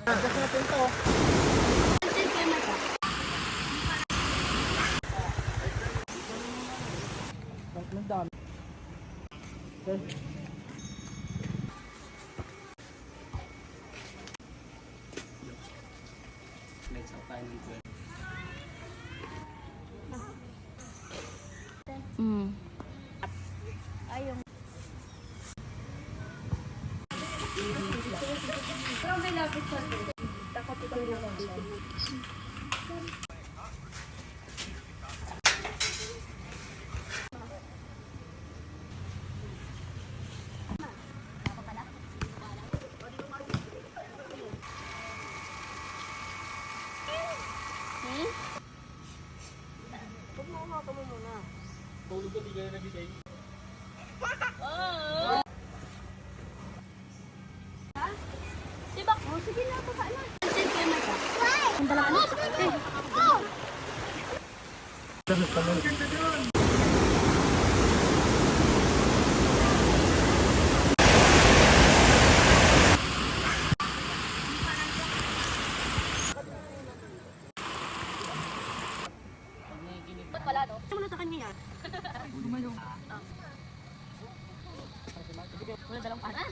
Adjust natin to. Ang dami. Okay. Lights out tayo ng 12. Ayun. Pero may lapit sa atin. Takot ito yung lapit. Huwag mo umaka mo muna. Tulog ko, di ka na nabigay. Diba? Oh, sige na, baba na. Ang dala ka na. Ba't wala, no? Ito mo na sa kanya yan. Gumalong. Wala dalang pana.